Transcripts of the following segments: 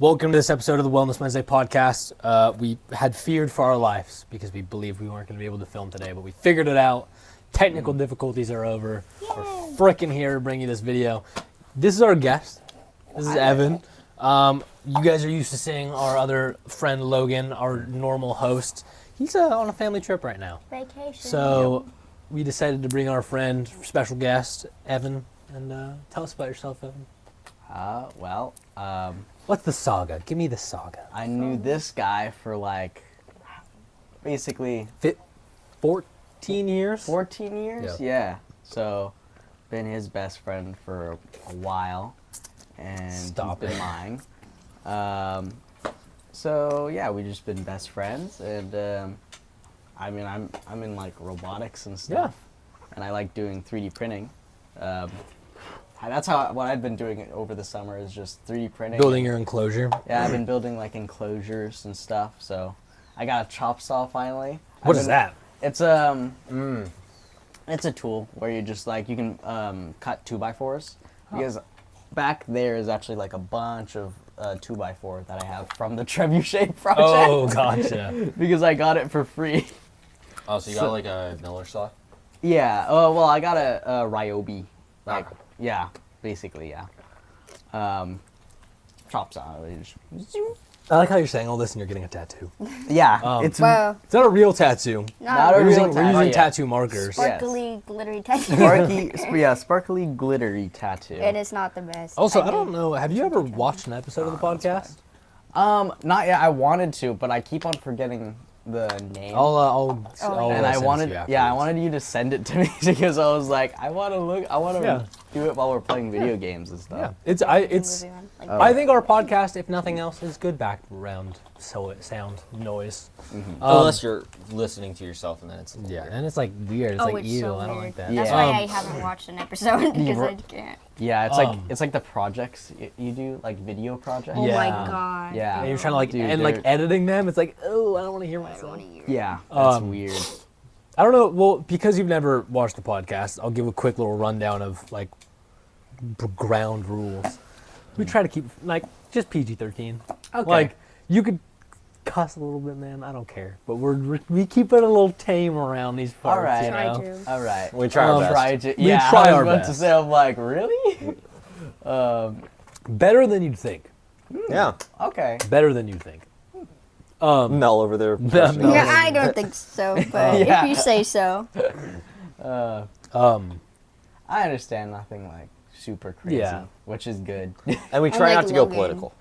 Welcome to this episode of the Wellness Wednesday podcast. We had feared for our lives because we believed we weren't going to be able to film today, but we figured it out. Technical difficulties are over. Yay. We're freaking here to bring you this video. This is our guest. This is Evan. You guys are used to seeing our other friend Logan, our normal host. He's on a family trip right now. Vacation. So we decided to bring our friend, special guest, Evan, and tell us about yourself, Evan. What's the saga? Give me the saga. I knew this guy for basically 14 years? 14 years? Yeah. So, been his best friend for a while, and he's been mine. So yeah, we've just been best friends, and I'm in like robotics and stuff, and I like doing 3D printing. That's what I've been doing over the summer is just 3D printing. Building your enclosure. Yeah, I've been building like enclosures and stuff. So I got a chop saw finally. What is that? It's it's a tool where you just you can cut 2x4s because back there is actually like a bunch of 2x4 that I have from the Trebuchet project. Oh, gotcha. Because I got it for free. Oh, so you got like a Miller saw? Yeah. Oh, well, I got a Ryobi. Yeah, basically, yeah. Chop saw. I like how you're saying all this and you're getting a tattoo. Yeah. It's not a real tattoo. Not a real tattoo. We're using tattoo markers. Sparkly, glittery tattoo. Sparkly, glittery tattoo. It is not the best. Also, I don't know, have you ever watched an episode of the podcast? Not yet. I wanted to, but I keep on forgetting the name. I'll and I wanted you to send it to me because I was like, I want to do it while we're playing video games and stuff. Yeah, I think our podcast, if nothing else, is good background sound noise. Mm-hmm. Unless you're listening to yourself and then it's and it's like weird. It's like ew, so I don't weird. like that. That's why I haven't watched an episode because I can't. Yeah, it's like the projects you do, like video projects. Oh my god. Yeah. And you're trying to editing them. It's like, oh, I don't want to hear myself. Yeah, that's weird. I don't know. Well, because you've never watched the podcast, I'll give a quick little rundown of like ground rules. We try to keep just PG-13. Okay. Like you could cuss a little bit, man. I don't care, but we keep it a little tame around these parts. All right. You know? Try to. All right. We try our best. We try our about best. to say, I'm like, really? Better than you'd think. Yeah. Okay. Better than you think. Mel over there. Yeah, I don't think so, but if you say so. I understand nothing like super crazy, which is good. And we try not to go political.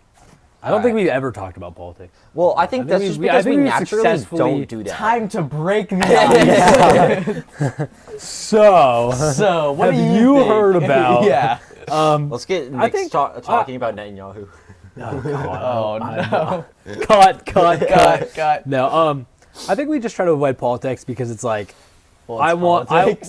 I don't think we've ever talked about politics. Well, I think that's just because we naturally don't do that. Time to break the ice. So what have do you think? heard about? Let's get Nick talking about Netanyahu. Oh no! Cut. No, I think we just try to avoid politics because it's like, I think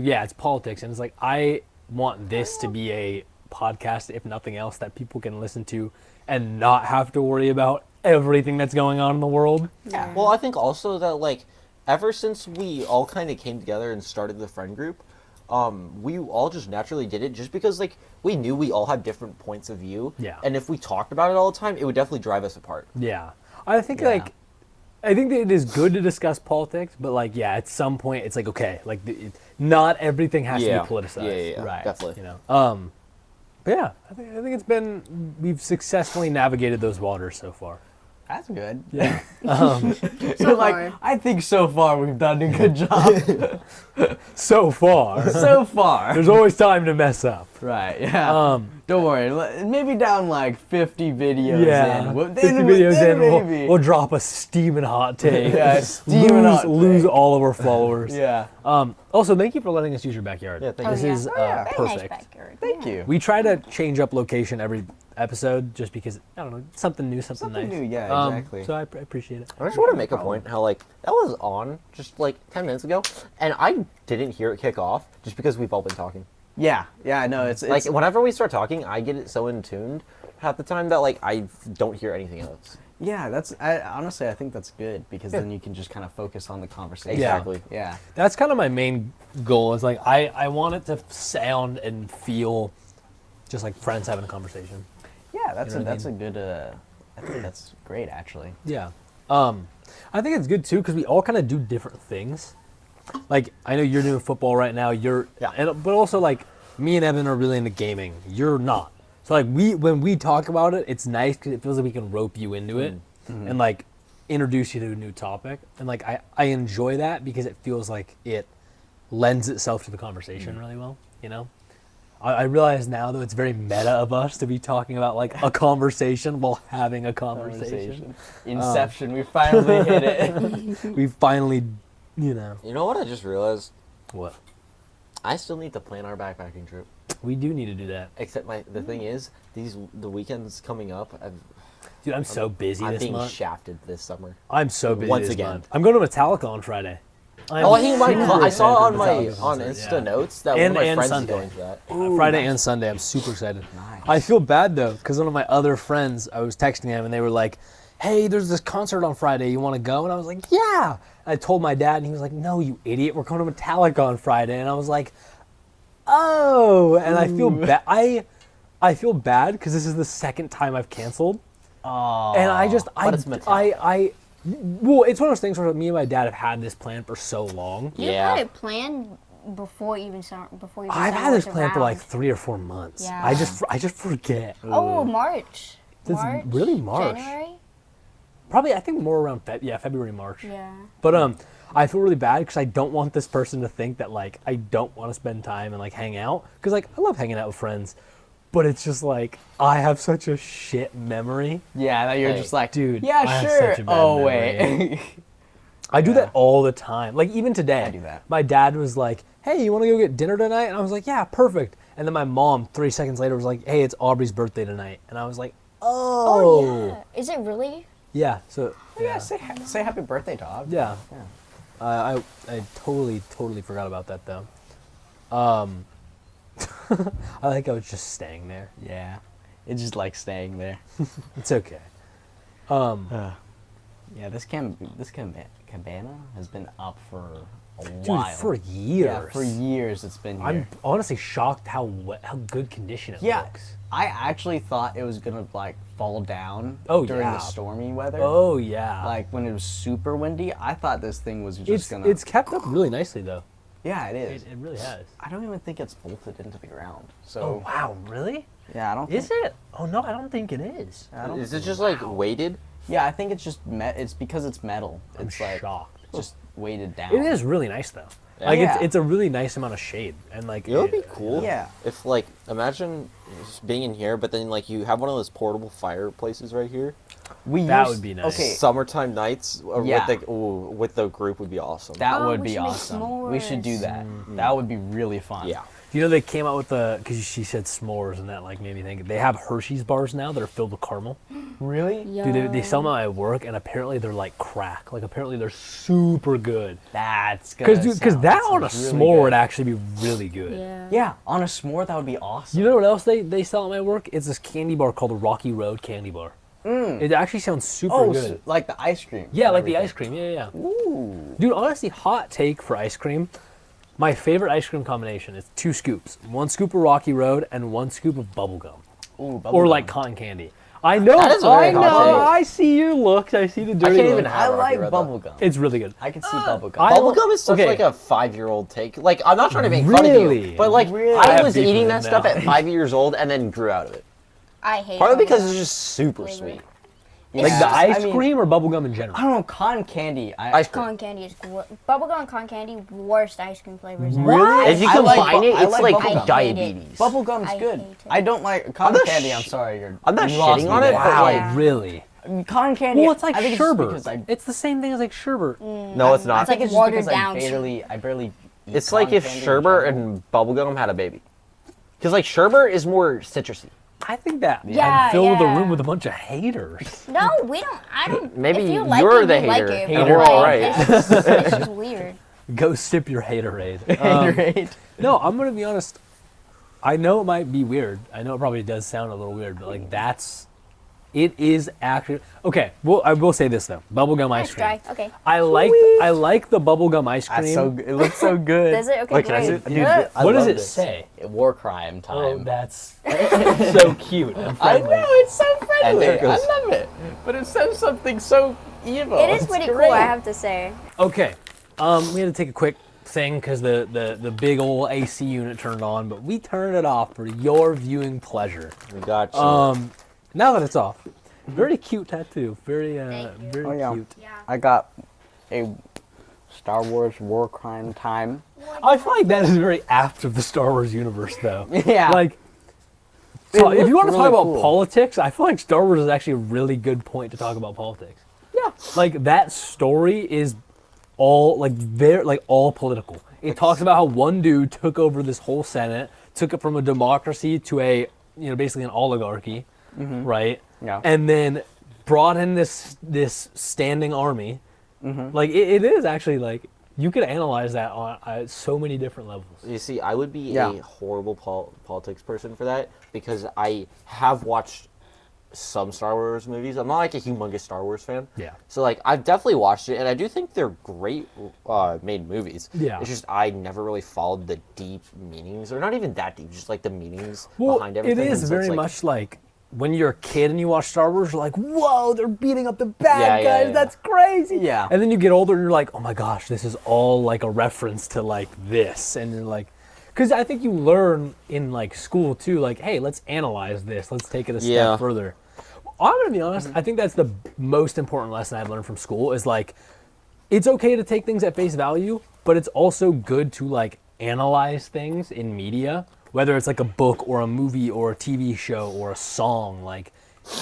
it's politics, and it's like I want this to be a podcast, if nothing else, that people can listen to and not have to worry about everything that's going on in the world. Yeah. Well, I think also that ever since we all kind of came together and started the friend group, we all just naturally did it just because we knew we all had different points of view. Yeah. And if we talked about it all the time, it would definitely drive us apart. Yeah. I think that it is good to discuss politics, but at some point it's okay, not everything has to be politicized. Yeah, right. Definitely. You know. But yeah, I think we've successfully navigated those waters so far. That's good. Yeah. So far. I think so far we've done a good job. So far. There's always time to mess up. Right, yeah. Don't worry. Maybe down 50 videos in. 50 videos in, we'll drop a steaming hot take. Yeah, lose all of our followers. Yeah. Also, thank you for letting us use your backyard. Yeah, this is Very perfect. nice backyard. Thank you. We try to change up location every episode just because, I don't know, something new, something nice. New, yeah, exactly. So I appreciate it. I just want to make a point how that was on just 10 minutes ago, and I didn't hear it kick off just because we've all been talking. Yeah, no, it's whenever we start talking, I get it so in tuned half the time that I don't hear anything else. Yeah, honestly, I think that's good because then you can just kind of focus on the conversation. Exactly. Yeah. That's kind of my main goal is I want it to sound and feel just like friends having a conversation. Yeah, that's You know what I a good. I think that's great, actually. Yeah. I think it's good too because we all kind of do different things. Like I know you're doing football right now. But also like me and Evan are really into gaming. You're not. So like when we talk about it, it's nice because it feels like we can rope you into it and like introduce you to a new topic. And like I enjoy that because it feels like it lends itself to the conversation really well. You know. I realize now, though, it's very meta of us to be talking about, like, a conversation while having a conversation. Inception, we finally hit it. We finally, you know. You know what I just realized? What? I still need to plan our backpacking trip. We do need to do that. Except the thing is, the weekends coming up, Dude, I'm so busy I'm this being month. shafted this summer. I'm so busy Once this again. month. I'm going to Metallica on Friday. I think I saw on Metallica on concert, Insta yeah. notes that And- one of my and friends Sunday. is going to that. Friday and Sunday. I'm super excited. Nice. I feel bad, though, because one of my other friends, I was texting him, and they were like, hey, there's this concert on Friday. You want to go? And I was like, yeah. And I told my dad, and he was like, no, you idiot. We're going to Metallica on Friday. And I was like, oh. And I feel bad. I feel bad because this is the second time I've canceled. Oh, And I just, but it's Metallica. well, it's one of those things where me and my dad have had this plan for so long. You Yeah. had it planned before even summer. I've had this plan for like 3 or 4 months. Yeah. I just forget. Oh, March. It's really March. January. Probably, I think more around February, March. Yeah. But I feel really bad because I don't want this person to think that like I don't want to spend time and like hang out because like I love hanging out with friends, but it's just like I have such a shit memory. Yeah, that you're Hey, just like, dude, yeah, I have sure. such a bad Oh, memory. wait. I do that all the time. Like even today, I do that. my dad was like, "Hey, you want to go get dinner tonight?" And I was like, "Yeah, perfect." And then my mom 3 seconds later was like, "Hey, it's Aubrey's birthday tonight," and I was like, "Oh, Oh, yeah. Is it really? yeah." So Yeah, say happy birthday, dog. yeah. Yeah. I totally forgot about that though. I think I was just staying there. Yeah. It's just like staying there. It's okay. Yeah, this cabana has been up for a Dude, while. for years. Yeah, for years it's been here. I'm honestly shocked how good condition it Yeah, looks. I actually thought it was gonna like fall down Oh, during yeah. the stormy weather. Oh yeah. Like when it was super windy, I thought this thing was just gonna. it's kept up really nicely though. yeah, it is. It really has. I don't even think it's bolted into the ground. So Oh wow, really? yeah, I don't. Is think, it? Oh no, I don't think it is. I don't Is it just like weighted? Yeah, I think it's just it's because it's metal. I'm It's like shocked. just weighted down. It is really nice though. Yeah. Like Yeah. it's a really nice amount of shade and like It would be cool. Yeah. If like imagine just being in here, but then like you have one of those portable fireplaces right here. That would be nice. Okay, Summertime nights Yeah. with the group would be awesome. that Oh, would we be should make awesome. We should do s'mores. that. That would be really fun. yeah. You know they came out with because she said s'mores and that like made me think they have Hershey's bars now that are filled with caramel. Really? Dude, they sell them at work and apparently they're like crack. Like apparently they're super good. That's good. Because that on a s'more would actually be really good. Yeah. Yeah, on a s'more that would be awesome. You know what else they sell at my work? It's this candy bar called the Rocky Road Candy Bar. It actually sounds super Oh, good. so, like the ice cream. Yeah, and like the everything. ice cream. Yeah. Ooh. Dude, honestly, hot take for ice cream. My favorite ice cream combination is 2 scoops. 1 scoop of Rocky Road and 1 scoop of bubblegum. Ooh, Or bubblegum. like cotton candy. I know. That is a I very hot know. take. I see your looks. I see the dirty can't even look. have I Rocky like Road, though. bubblegum. It's really good. I can see bubblegum. I- Bubblegum is such okay. like a 5-year-old take. Like I'm not trying to make fun of Really? you, but like Really? I I have was beef eating with that it stuff now. at 5 years old and then grew out of it. I hate Partly because bubblegum it's just super flavor. sweet. Like Yeah. the ice I mean, cream or bubblegum in general? I don't know, cotton candy. Ice cream. Cotton candy is bubblegum and cotton candy worst ice cream flavors ever. Really? If you I combine like bu- it, I it's like like bubblegum. diabetes. Bubblegum's I good. hate it. I don't like cotton not candy. sh- I'm sorry. I'm not you lost shitting me on it, there. but Wow. like Yeah. Really? Cotton candy. Well, it's like I think sherbet. It's, just because It's the same thing as like sherbet. no, it's I not. think like it's just watered because down. I barely eat It's like cotton if candy in sherbet general. and bubblegum had a baby. Because like sherbet is more citrusy. I think that Yeah, I'd fill the yeah. room with a bunch of haters. No, we don't. I don't. Maybe if you like you're it, the you like hater, it, and but, we're all like, right. It's just weird. Go sip your haterade. Haterade. No, I'm gonna be honest. I know it might be weird. I know it probably does sound a little weird, but like that's It is actually okay. Well, I will say this though: bubblegum ice Nice cream. try. Okay. I like the bubblegum ice cream. That's so it looks so good. Does it? Okay, Wait, can I great. see it? Dude, Yeah. I What does love it this. say? War crime time. Oh, that's so cute and I friendly. know, it's so And friendly. there it I goes. love it. But it says something so evil. It is It's pretty great. cool, I have to say. Okay, we had to take a quick thing because the big old AC unit turned on, but we turned it off for your viewing pleasure. We got you. Now that it's off, very cute tattoo. Very very Oh, yeah. cute. Yeah. I got a Star Wars War Crime Time. I feel like that is very apt of the Star Wars universe, though. Yeah. Like, so if you want to looked talk really about cool. politics, I feel like Star Wars is actually a really good point to talk about politics. Yeah. Like that story is all all political. It talks about how one dude took over this whole Senate, took it from a democracy to a basically an oligarchy, right? Yeah. And then brought in this standing army. Like it is actually like you could analyze that on so many different levels. You see, I would be Yeah. a horrible politics person for that because I have watched some Star Wars movies. I'm not like a humongous Star Wars fan. Yeah. So like I've definitely watched it, and I do think they're great made movies. Yeah. It's just I never really followed the deep meanings, or not even that deep, just like the meanings Well, behind it everything. is So it's very like- much like when you're a kid and you watch Star Wars, you're like, whoa, they're beating up the bad Yeah, guys. yeah, yeah. That's crazy. Yeah. And then you get older and you're like, oh my gosh, this is all like a reference to like this. And you're like, because I think you learn in like school too, like, hey, let's analyze this. Let's take it a step Yeah. further. I'm going to be honest. I think that's the most important lesson I've learned from school is like, it's okay to take things at face value, but it's also good to like analyze things in media, whether it's like a book or a movie or a TV show or a song. Like,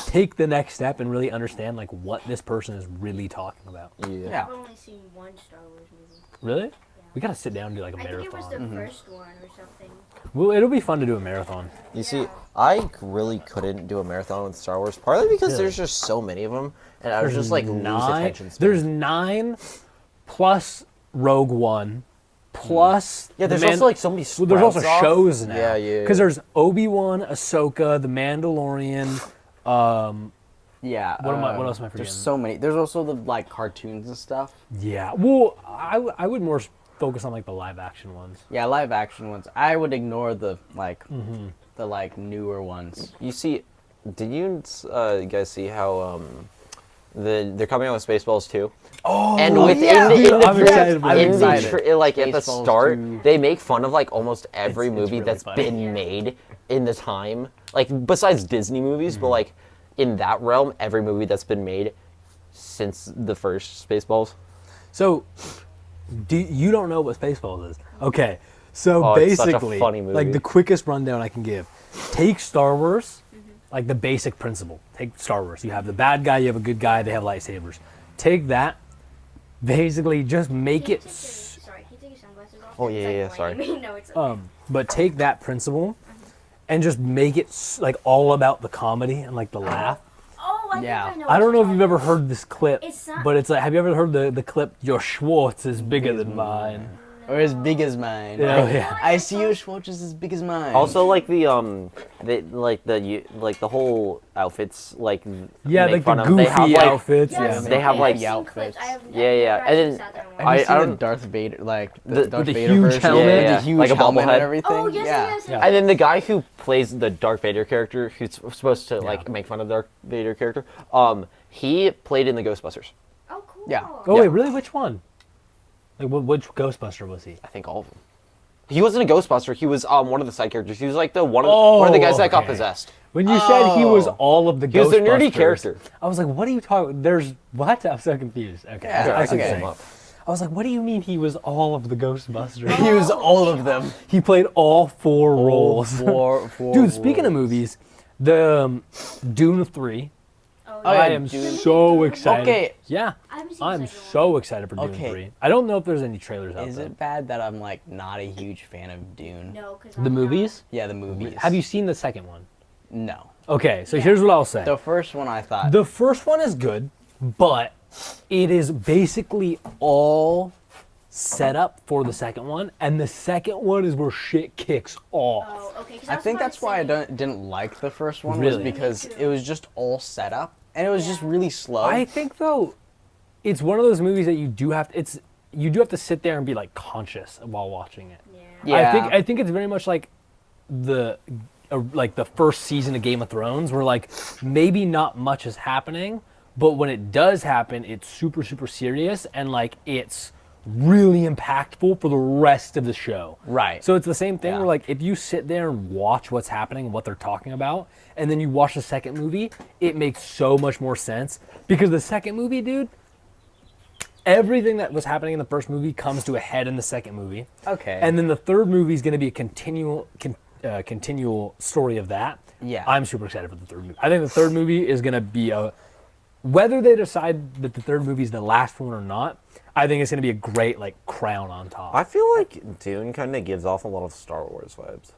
take the next step and really understand like what this person is really talking about. Yeah. I've only seen one Star Wars movie. Really? We gotta sit down and do like a I think it was marathon. the first one or something. Well, it'll be fun to do a marathon. You see, I really couldn't do a marathon with Star Wars, partly because Really? there's just so many of them, and I was just like lose Nine. attention span. There's 9 plus Rogue One plus. Yeah, there's the also like so many. Well, there's also sprouts off. shows now. Yeah, yeah. Because there's Obi-Wan, Ahsoka, The Mandalorian. Yeah. What else am I forgetting? There's so many. There's also the like cartoons and stuff. Yeah. Well, I would more focus on like the live action ones. Yeah, live action ones. I would ignore the like the like newer ones. You see, did you guys see how they're coming out with Spaceballs too? Oh, And yeah. within Dude, in the I'm excited for I'm this. excited. like at the Spaceballs start, 2. they make fun of like almost every It's movie really that's funny. been made in the time, like besides Disney movies, Mm-hmm. but like in that realm, every movie that's been made since the first Spaceballs. So, you don't know what Spaceballs is? Okay. So Oh, it's such a basically, funny movie. like the quickest rundown I can give, take Star Wars, like the basic principle. Take Star Wars. You have the bad guy, you have a good guy, they have lightsabers. Take that, basically just make it, Sorry, can you take your sunglasses off? Oh, It's, yeah, like, yeah, sorry. raining. No, it's okay. but take that principle and just make it like all about the comedy and like the laugh. Oh, I Yeah. think I know. I don't what know you're if you've ever heard this clip, It's not- but it's like, have you ever heard the clip, your Schwartz is bigger than mine? Or as big as mine. Yeah, oh, yeah. I see your Schwartz is as big as mine. Also, like the whole outfits, like Yeah, make like the fun of. goofy They have, like, outfits. Yes, Yeah. They have, I've like, seen outfits. clips. I have Yeah, yeah, never and then- actually sat there and Have watched you it. seen I the don't- Darth Vader, like the Darth the Vader huge version? helmet? Yeah, Yeah, the huge like a helmet bobblehead. and everything. Oh, yes, yeah. yes, Yeah. yes. And then the guy who plays the Darth Vader character, who's supposed to Yeah. like make fun of the Darth Vader character, he played in the Ghostbusters. Oh, cool. Yeah. Oh Yeah. wait, really? Which one? Like, which Ghostbuster was he? I think all of them. He wasn't a Ghostbuster. He was one of the side characters. He was like one of the guys that got okay. possessed. When you said he was Oh. all of the He was a nerdy Ghostbusters, character. I was like, what are you talking? There's what? I'm so confused. Okay, Yeah, I see what okay. you're saying. I was like, what do you mean he was all of the Ghostbusters? He was all of them. He played all 4 roles. Four Dude, speaking of movies, the Dune 3. Oh, Oh, I yeah, am Dune. so excited. Okay. Yeah, I haven't seen the I'm second so excited for Dune Okay. 3. I don't know if there's any trailers out Is there. it bad that I'm like not a huge fan of Dune? one. No, because The movies? Yeah, the movies. Have you seen the second one? No. Okay, so here's what I'll say. The first one I thought. The first one is good, but it is basically all setup for the second one, and the second one is where shit kicks off. Oh, okay. 'Cause I was think about that's to why I say- didn't like the first one, Really? was because Me too. it was just all set up, and it was just Yeah. really slow. I think though, it's one of those movies that you do have to sit there and be like conscious while watching it. Yeah. Yeah. I think it's very much like the first season of Game of Thrones, where like maybe not much is happening, but when it does happen, it's super super serious and like it's really impactful for the rest of the show. Right. So it's the same thing Yeah. where like if you sit there and watch what's happening and what they're talking about, and then you watch the second movie, it makes so much more sense because the second movie, dude. Everything that was happening in the first movie comes to a head in the second movie. Okay. And then the third movie is going to be a continual story of that. Yeah. I'm super excited for the third movie. I think the third movie is going to be whether they decide that the third movie is the last one or not, I think it's going to be a great like crown on top. I feel like Dune kind of gives off a lot of Star Wars vibes.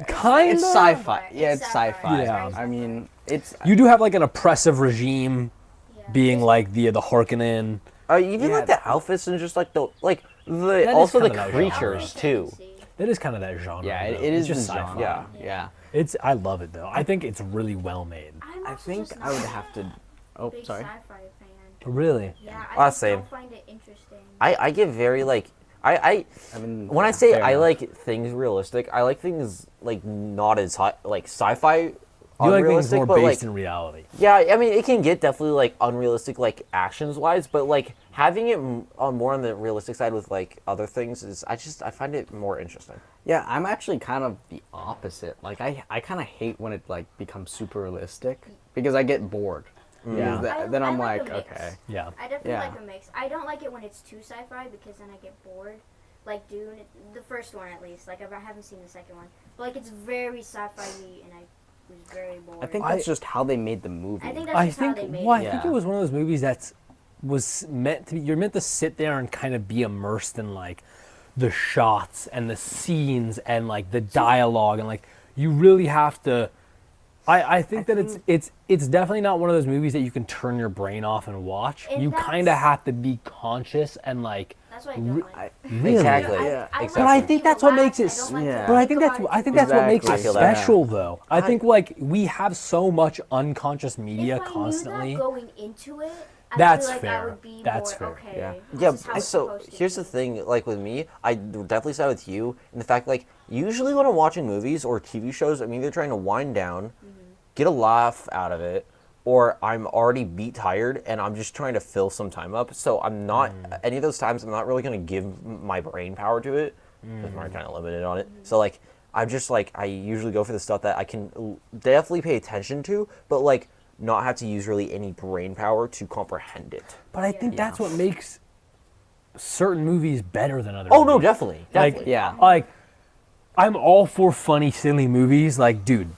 Kind It's of. sci-fi. Yeah, it's Sci-fi. sci-fi. Yeah. I mean, it's You do have like an oppressive regime Yeah. being like the Harkonnen. Even Yeah. like the outfits and just like the is also the kinda that creatures genre. too. It is kind of that genre. yeah, though. it It's is just the sci-fi. genre. Yeah. Yeah. I love it though. I think it's really well made. I'm I also think just I would not have to. a Oh, big sorry. sci-fi fan. Really? Yeah, Ah, I just same. don't find it interesting. I get very like I I mean, when I say fair I enough. like things realistic, I like things like not as like sci-fi. You like things unrealistic, more but based like in reality. yeah, I mean it can get definitely like unrealistic like actions wise, but like having it on more on the realistic side with like other things is I find it more interesting. Yeah, I'm actually kind of the opposite. Like I kind of hate when it like becomes super realistic because I get bored. Yeah. Then I I'm like like, a mix. okay. Yeah. I definitely Yeah. like a mix. I don't like it when it's too sci-fi because then I get bored. Like Dune, the first one at least. Like I haven't seen the second one, but like it's very sci-fi and I was very bored. I think that's just how they made the movie. I think that's I just think how they made well, I it. think Yeah. it was one of those movies that was meant to be. You're meant to sit there and kind of be immersed in like the shots and the scenes and like the dialogue and like you really have to. I think that it's definitely not one of those movies that you can turn your brain off and watch. And You that's- kind of have to be conscious and like. That's what I don't like. Really? Exactly. Yeah. I But I like think to that's what makes relax. it. I don't like to Yeah. But I think that's think about it what makes it Exactly. I feel that. special though. I think like we have so much unconscious media if I constantly. knew that going into it, I That's feel like fair. I would be That's more fair. okay. Yeah. This Yeah, is how it's so supposed to here's be. the thing, like with me, I definitely side with you in the fact like usually when I'm watching movies or TV shows, I'm either trying to wind down, get a laugh out of it, or I'm already beat tired and I'm just trying to fill some time up. So I'm not any of those times I'm not really gonna give my brain power to it. Because I'm kind of limited on it. So like I'm just like I usually go for the stuff that I can definitely pay attention to, but like not have to use really any brain power to comprehend it. But I think that's what makes certain movies better than other Oh no, movies. definitely. Like, Definitely. Yeah. Like, I'm all for funny, silly movies. Like, dude,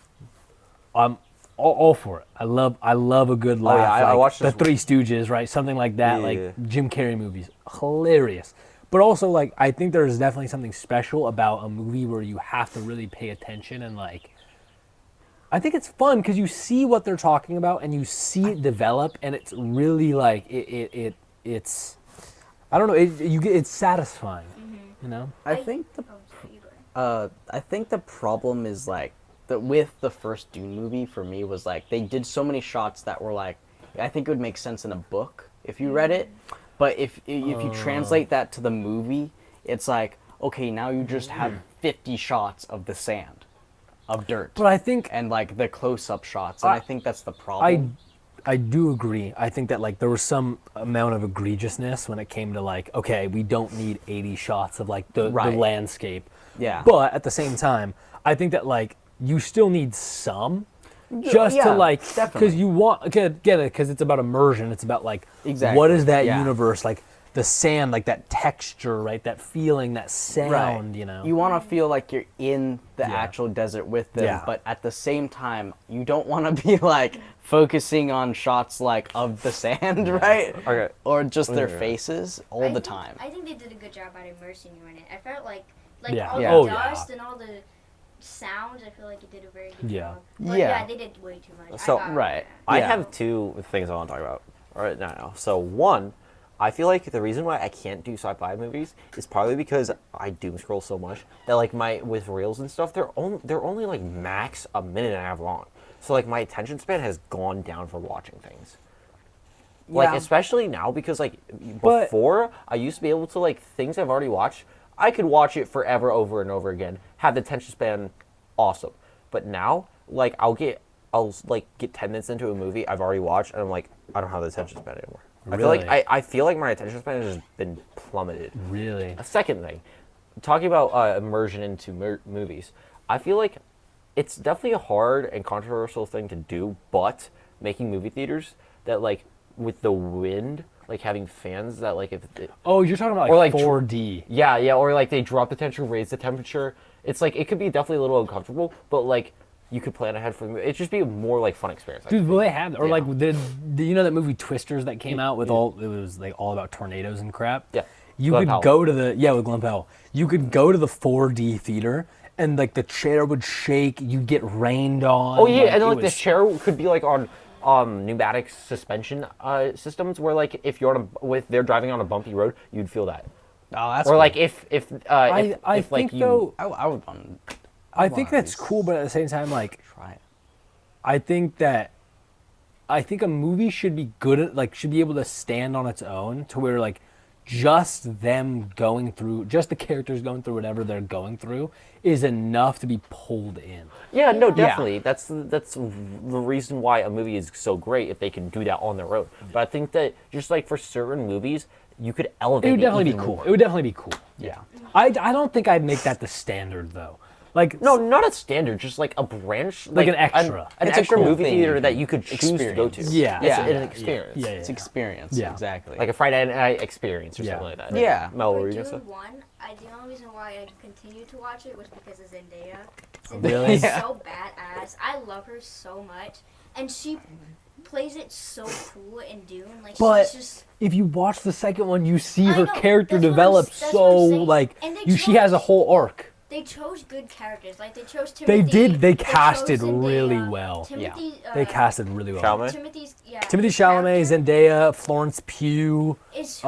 I'm all for it. I love a good laugh. yeah, I like watched the this- Three Stooges, right? Something like that. Yeah. Like Jim Carrey movies, hilarious. But also, like, I think there's definitely something special about a movie where you have to really pay attention and like. I think it's fun because you see what they're talking about and you see it develop, and it's really like it's. I don't know. It's satisfying. You know. I think the Oh, sorry, you go ahead. I think the problem is like with the first Dune movie for me was like they did so many shots that were like I think it would make sense in a book if you read it, but if you translate that to the movie, it's like okay now you just have 50 shots of the sand, of dirt, But I think and like the close-up shots, and I think that's the problem. I do agree. I think that like there was some amount of egregiousness when it came to like, okay, we don't need 80 shots of like the Right. landscape. Yeah. But at the same time, I think that like you still need some just yeah, to like definitely. because you want get it because it's about immersion. It's about like Exactly, what is that yeah. universe like the sand like that texture right that feeling that sound you know You want to feel like you're in the Yeah. actual desert with them, Yeah. but at the same time, you don't want to be like focusing on shots like of the sand, right? Okay. Or just their Yeah. faces all I the think- time. I think they did a good job at immersing you in it. I felt like Yeah. all Yeah. the Oh, yeah. dust and all the sounds. I feel like it did a very good Yeah. job. But Yeah. yeah, they did way too much. So- I thought, Right. I Yeah. have two things I want to talk about right now. So one, I feel like the reason why I can't do sci-fi movies is partly because I doom scroll so much that like with reels and stuff, they're only like max a minute and a half long. So like my attention span has gone down for watching things. Like especially now because like before I used to be able to like things I've already watched, I could watch it forever over and over again, have the attention span awesome. But now like I'll get 10 minutes into a movie I've already watched and I'm like, I don't have the attention span anymore. Really? I feel like my attention span has just been plummeted. Really? A second thing, talking about immersion into movies, I feel like it's definitely a hard and controversial thing to do, but making movie theaters that like with the wind, like having fans that like Oh, you're talking about or, like like, 4D. yeah, or like they drop the temperature, raise the temperature. It's like it could be definitely a little uncomfortable, but like you could plan ahead for the movie. It'd just be a more like fun experience. Dude, will they have or Yeah. like did you know that movie Twisters that came out with it was like all about tornadoes and crap? Yeah. You Glen could Powell. go to with Glen Powell. You could go to the 4D theater and like the chair would shake, you'd get rained on. Oh yeah, and then it like the was- chair could be like on pneumatic suspension systems where like if you're they're driving on a bumpy road, you'd feel that. Oh, that's Or cool. like if I like think you, though I would want I think that's cool, but at the same time like to try it. I think a movie should be good at like should be able to stand on its own to where like just the characters going through whatever they're going through is enough to be pulled in. yeah, no, definitely. That's the reason why a movie is so great if they can do that on their own. But I think that just like for certain movies, you could elevate. It would definitely be even cool. more. It would definitely be cool. Yeah. I don't think I'd make that the standard though. Like No, not a standard, just like a branch, Like an extra. an It's a extra cool movie thing theater you that can you could choose to go to. experience. Yeah, It's yeah, an yeah, experience. yeah, It's experience. Yeah. Exactly. Like a Friday night experience or Yeah. something like that. Yeah. Mel, what For were you gonna say? Dune 1, the only reason why I continued to watch it was because of Zendaya. Really? Zendaya is Yeah. so badass. I love her so much. And she plays it so cool in Dune. Like, But she's just... if you watch the second one, you see I her know, character that's what I'm- develop that's what I'm so saying. like And they she has a chose- whole arc. They chose good characters. Like, they chose Timothy. They chose casted Zendaya, really well. Timothy, They casted really well. Chalamet? Timothy Chalamet, Zendaya, Florence Pugh, Who's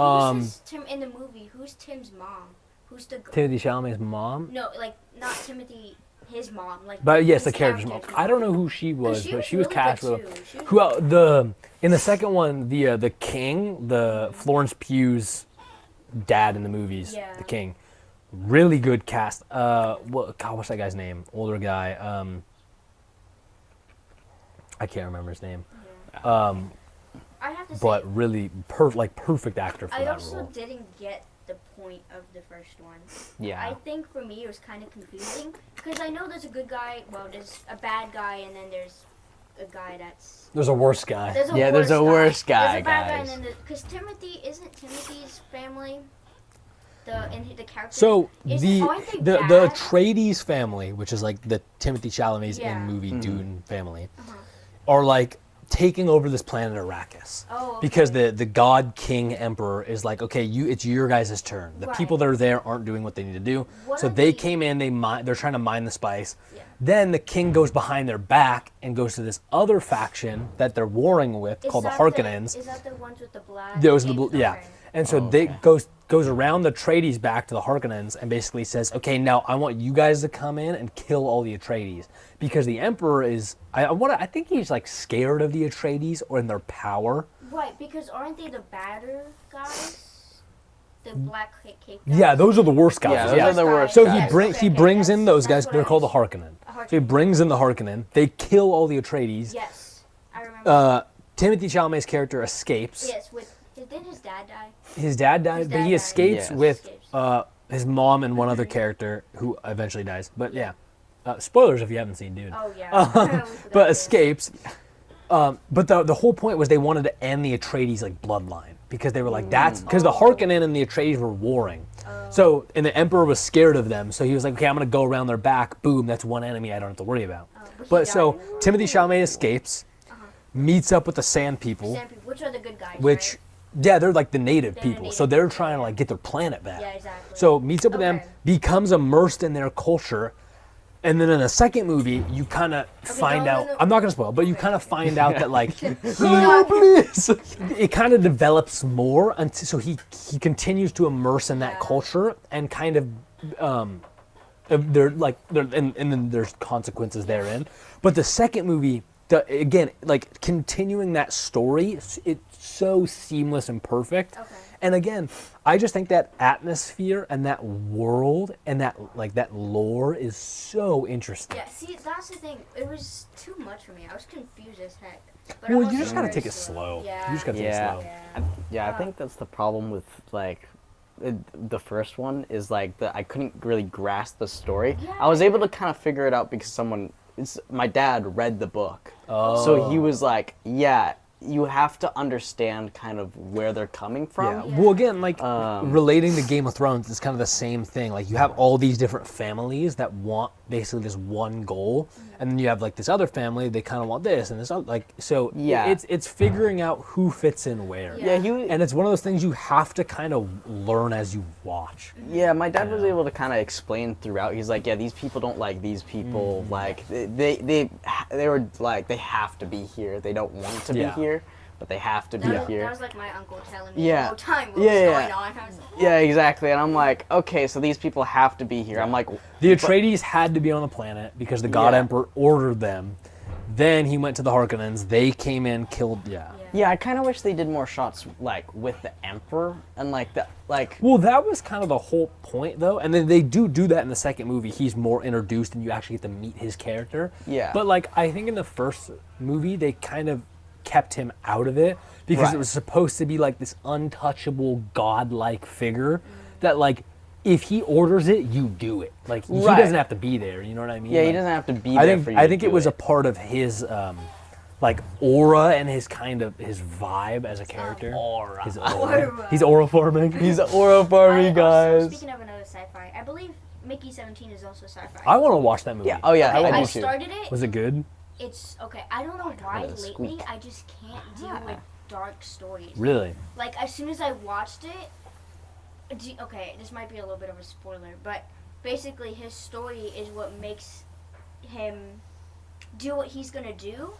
Tim in the movie? Who's Tim's mom? Who's the... Timothy Chalamet's mom. No, like, not Timothy, his mom. Like, But yes, the his character's mom. I don't know who she was, but she was really cast good, with. too. She was Who in the second one, the king, the Florence Pugh's dad in the movies, Yeah. the king, really good cast. What's that guy's name? Older guy. I can't remember his name. I have to say, But really perfect actor for I that also role. didn't get the point of the first one. Yeah. I think for me it was kind of confusing because I know there's a good guy, well, there's a bad guy, and then there's a guy that's... There's a worse guy. There's a Yeah, there's a worse guy, There's a bad guys. guy, and then because isn't Timothy's family the character? So aren't they the bad? Atreides family, which is like the Timothy Chalamet's Yeah. in movie Mm-hmm. Dune family, Uh-huh. are like taking over this planet Arrakis. Oh, Because okay. the God King Emperor is like, okay, it's your guys' turn. The Right. people that are there aren't doing what they need to do. What So are they the- came in, they're trying to mine the spice. Yeah. Then the king goes behind their back and goes to this other faction that they're warring with Is called the that Harkonnens. Is that the ones with the black? Those are the things? yeah. Okay. And so Oh, they okay. goes around the Atreides back to the Harkonnens and basically says, okay, now I want you guys to come in and kill all the Atreides because the Emperor is I think he's like scared of the Atreides or in their power. Right, because aren't they the badder guys? The black cape guys? Yeah, those are the worst guys. Yeah, those yeah. are the worst So guys. he brings in those guys. That's what They're I called the was- Harkonnen. A So he Harkonnen. brings in the Harkonnen. They kill all the Atreides. Yes, I remember. Timothy Chalamet's character escapes. Yes, didn't his dad die? His dad dies, His but dad he died. escapes Yes. with Escapes. his mom and one other character who eventually dies. But yeah, spoilers if you haven't seen Dune. Oh yeah. We forgot But this. escapes. But the whole point was they wanted to end the Atreides like bloodline because they were like that's because the Harkonnen and the Atreides were warring. So and the Emperor was scared of them, so he was like, okay, I'm gonna go around their back. Boom, that's one enemy I don't have to worry about. But he But so died. Timothy Chalamet escapes, meets up with the Sand People, Sand people, which are the good guys? which right? yeah, they're like the native They're the people, native so they're people, trying to yeah. like get their planet back. Yeah, exactly. So meets up with them, Okay. becomes immersed in their culture, And then in the second movie, you kind of find out. no. I'm not gonna spoil, but you kind of find out that like Please. it kind of develops more until so he continues to immerse in that culture and kind of and then there's consequences therein. But the second movie, again, like continuing that story, it's so seamless and perfect. Okay. And again, I just think that atmosphere and that world and that lore is so interesting. Yeah, see, that's the thing. It was too much for me. I was confused as heck. But Well, I you was just gotta very take it slow. Yeah. You just gotta take it Yeah. slow. Yeah. I think that's the problem with like the first one is like I couldn't really grasp the story. Yeah. I was able to kind of figure it out because my dad read the book. So he was like, yeah, you have to understand kind of where they're coming from. Yeah. Well, again, like relating to Game of Thrones, it's kind of the same thing. Like you have all these different families that want basically this one goal, and then you have like this other family they kind of want this and this other, like so. Yeah. It's figuring out who fits in where. Yeah. And it's one of those things you have to kind of learn as you watch. Yeah, my dad was able to kind of explain throughout. He's like, yeah, these people don't like these people. Like they were like they have to be here. They don't want to be here, but they have to be here. That was like my uncle telling me Yeah. the whole time what Yeah, was yeah. going on. I was like, Yeah, exactly. And I'm like, okay, so these people have to be here. I'm like, The Atreides had to be on the planet because the God Yeah. Emperor ordered them. Then he went to the Harkonnens. They came in, killed. yeah, I kind of wish they did more shots like with the Emperor and like the like. Well, that was kind of the whole point, though. And then they do that in the second movie. He's more introduced, and you actually get to meet his character. Yeah. But like, I think in the first movie, they kind of kept him out of it because it was supposed to be like this untouchable, godlike figure that, like, if he orders it, you do it. Like, he doesn't have to be there. You know what I mean? Yeah, he Like, doesn't have to be there for you. I think to it do was a part of his like aura and his kind of his vibe as a character. aura. His Aura. He's aura forming. He's an aura farming, guys. Speaking of another sci-fi, I believe Mickey 17 is also sci-fi. I want to watch that movie. Yeah. Oh yeah. Okay, I I do too. started it. Was it good? It's okay. I don't know why Kinda lately squeak. I just can't deal with dark stories. Really? Like as soon as I watched it, okay, this might be a little bit of a spoiler, but basically his story is what makes him do what he's gonna do,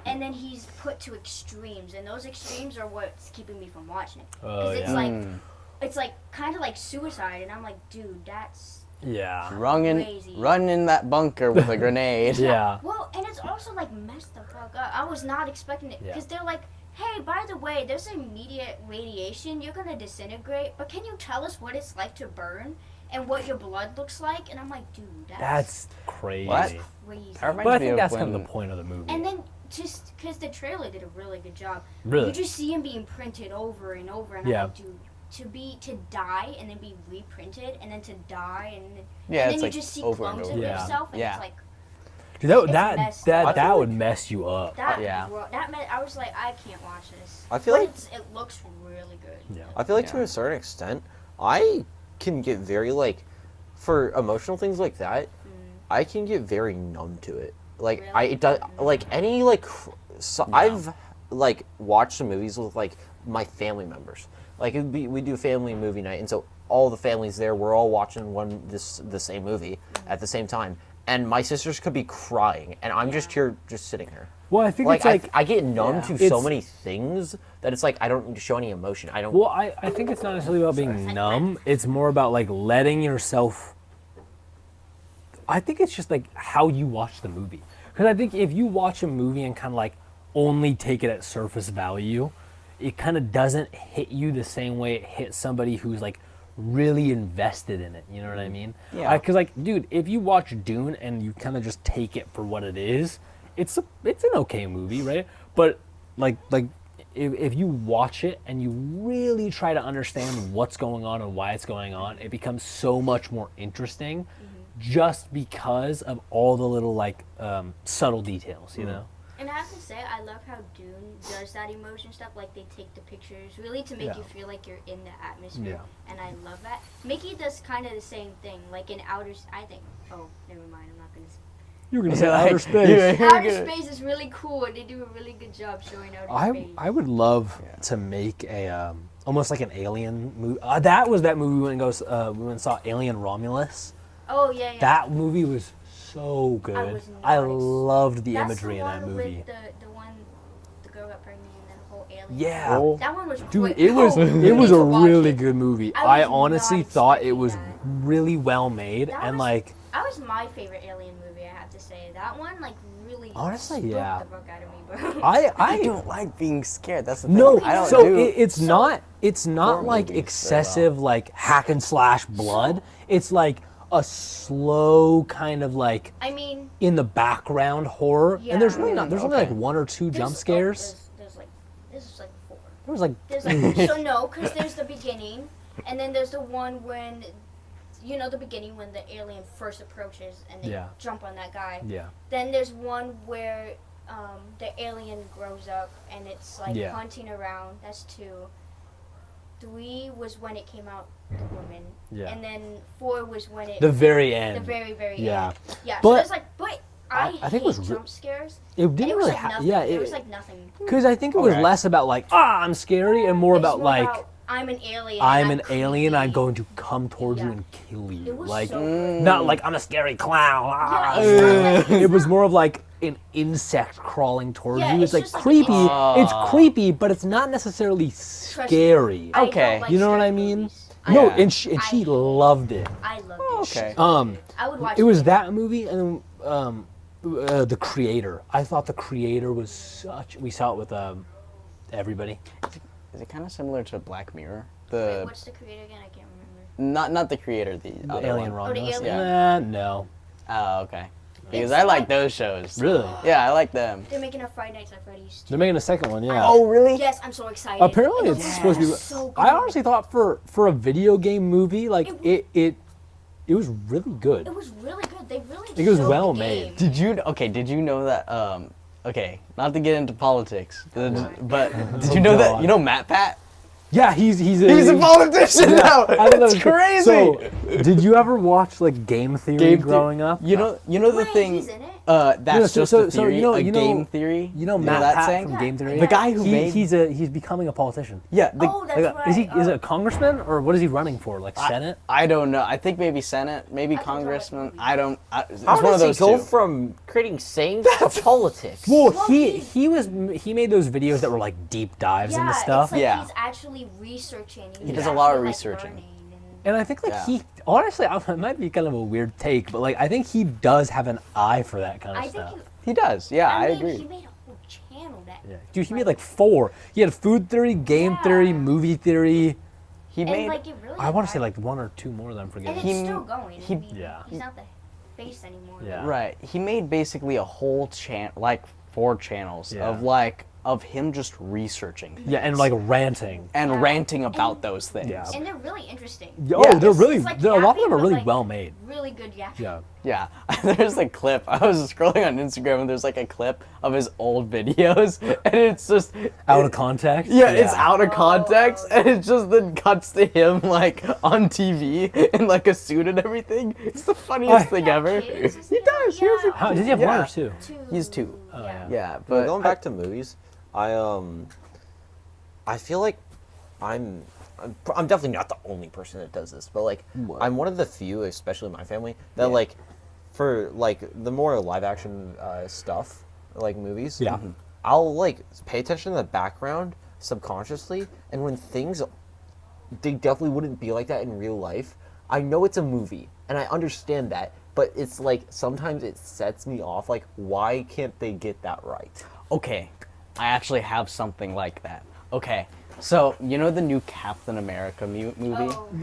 and then he's put to extremes, and those extremes are what's keeping me from watching it. Oh, it's yeah. like it's like kind of like suicide, and I'm like, dude, that's Yeah. crazy. Run in that bunker with a grenade. Yeah. Well, and it's also like messed the fuck up. I was not expecting it Yeah. because they're like, hey, by the way, there's immediate radiation. You're gonna disintegrate, but can you tell us what it's like to burn and what your blood looks like? And I'm like, dude, That's crazy. What? crazy. That reminds But I me think of that's kind of when- the point of the movie. And then just because the trailer did a really good job, Really? you just see him being printed over and over, and Yeah. I'm like, dude. To die and then be reprinted and then to die and then, Yeah, and it's then like you just see over and clones over. of Yeah. yourself and Yeah. it's like Dude, that it's that messed that, up. that would mess you up. that. Yeah. I was like, I can't watch this. I feel But like- it looks really good. Yeah. I feel like to Yeah. a certain extent, I can get very like, for emotional things like that, I can get very numb to it. Like Really? it does like any like, so I've like watched some movies with like my family members. Like we do family movie night, and so all the families there, we're all watching the same movie at the same time, and my sisters could be crying, and I'm just here, just sitting here. Well, I think Like it's like I get numb to so It's- many things that it's like I don't need to show any emotion. I don't. well, I think it's not necessarily about being numb. It's more about like letting yourself. I think it's just like how you watch the movie. Because I think if you watch a movie and kind of like only take it at surface value, it kind of doesn't hit you the same way it hits somebody who's like really invested in it. You know what I mean? Yeah. Because like, dude, if you watch Dune and you kind of just take it for what it is, it's an okay movie, right? But like if you watch it and you really try to understand what's going on and why it's going on, it becomes so much more interesting just because of all the little like subtle details, you know? And I have to say, I love how Dune does that emotion stuff. Like they take the pictures really to make Yeah. you feel like you're in the atmosphere. Yeah. And I love that. Mickey does kind of the same thing. Like in I think. Oh, never mind. I'm not gonna. You were gonna say Like, outer space. Outer space is really cool, and they do a really good job showing outer space. I would love to make a almost like an alien movie. That was that movie we went and saw Alien Romulus. Oh yeah, yeah. That movie was so good. was I not loved the That's imagery the in that one movie. with the girl got pregnant and the whole alien. Yeah. Oh. That one was Dude, great. it was Oh, it you was need a to watch really it. good movie. I I was honestly not thought it expecting was that. really well made and like That was my favorite alien movie, I have to say. That one, like, really Honestly, spooked yeah. the fuck out of me, bro. I don't like being scared. That's the thing. no, I don't so do. it's not horror like movies very excessive like hack and slash blood. It's like a slow kind of like I mean, in the background horror. And there's Yeah. really not. There's only Okay. like one or two jump there's- scares. There's like, this is like 4. There was like There's like, so no, because there's the beginning, and then there's the one when, you know, the beginning when the alien first approaches and they Yeah. jump on that guy. yeah. Then there's one where the alien grows up and it's like Yeah. hunting around. That's 2. 3 was when it came out, the woman. Yeah. And then 4 was when it. The very end. The very, very Yeah. end. Yeah. But so there's like, but I I think it hate was jump scares. It And didn't it was really like have. nothing. Yeah. It was like nothing. Because I think it was Okay. less about like I'm scary and more It's about more like. about, I'm an alien. I'm and an alien. I'm creepy. going to come towards you Yeah. and kill you. It was Like, so good. not like I'm a scary clown. Yeah, it's not like- It was more of like an insect crawling towards Yeah, you. it's It's like just like creepy. an It's creepy, but it's not necessarily scary. I don't Okay. like You know what scary I mean? movies. No, Yeah. and she loved it. I loved Oh, it. okay. I would watch It was again. that movie and The Creator. I thought The Creator was such. We saw it with everybody. Is it kind of similar to Black Mirror? Wait, The what's the creator again? I can't remember. not the creator, the The other Alien one. Romulus. Alien? No. Oh, okay. Because It's I like like- those shows. Really? Yeah, I like them. They're making a Friday Nights at Freddy's. They're making a second one. Yeah. Oh, really? Yes, I'm so excited. Apparently, It it's looks supposed to be. so I good. honestly thought for a video game movie, like It- it was really good. It was really good. They really. It was showed well the made. game. Did you know that okay, not to get into politics, but did Oh, you know that God. you know Matt Pat? Yeah, he's He's a politician now. I thought that was It's crazy. So, did you ever watch like Game Theory growing up? You know the Wait, thing. he's in it? That's so- just so- a so, theory. you know- a you know- game theory. You know You Matt that Pat saying? from Yeah. Game Theory. The guy who made he's becoming a politician. yeah. The, Oh, that's Like, right. is he is Oh. it a congressman or what is he running for? Like Senate? I don't know. I think maybe Senate, maybe I think it's Congressman. right. I don't. It's How one of does he those go two. from creating sayings to politics? Well, Well, he made those videos that were like deep dives Yeah, into stuff. it's like Yeah. he's actually researching. He does a lot of actually, like, researching. learning and- And I think like Yeah. he honestly, it might be kind of a weird take, but like I think he does have an eye for that kind of I stuff. think He does. Yeah, I mean, agree. He made a whole channel that. Yeah. Dude, he made like 4. He had food theory, game Yeah. theory, movie theory. He And made. like it really. I want to say impacted- like 1 or 2 more that I'm And forgetting. it's He- still going. he- I mean, Yeah. He's not the face anymore. Yeah. Right. He made basically a whole like 4 channels Yeah. of him just researching. Yeah, and like ranting. And Yeah. ranting about And- those things. Yeah. And they're really interesting. Oh, Yeah. they're really It's like a lot of them yapping, are but, really like, well made. Really good yapping. Yeah. Yeah, there's a clip. I was scrolling on Instagram and there's like a clip of his old videos, and it's just Out of context. Yeah, it's out of context, Oh. and it just then cuts to him like on TV in like a suit and everything. It's the funniest thing Yeah, ever. kids, does He does. He has a- How, does he have 1 Yeah. or 2? He's 2. Oh, yeah. Yeah, But but going back to movies, I feel like I'm definitely not the only person that does this, but like What? I'm one of the few, especially in my family, that Yeah. like for like the more live action stuff, like movies. Yeah. I'll like pay attention to the background subconsciously, and when things they definitely wouldn't be like that in real life. I know it's a movie, and I understand that, but it's like sometimes it sets me off. Like, why can't they get that right? okay, I actually have something like that. Okay, so you know the new Captain America movie?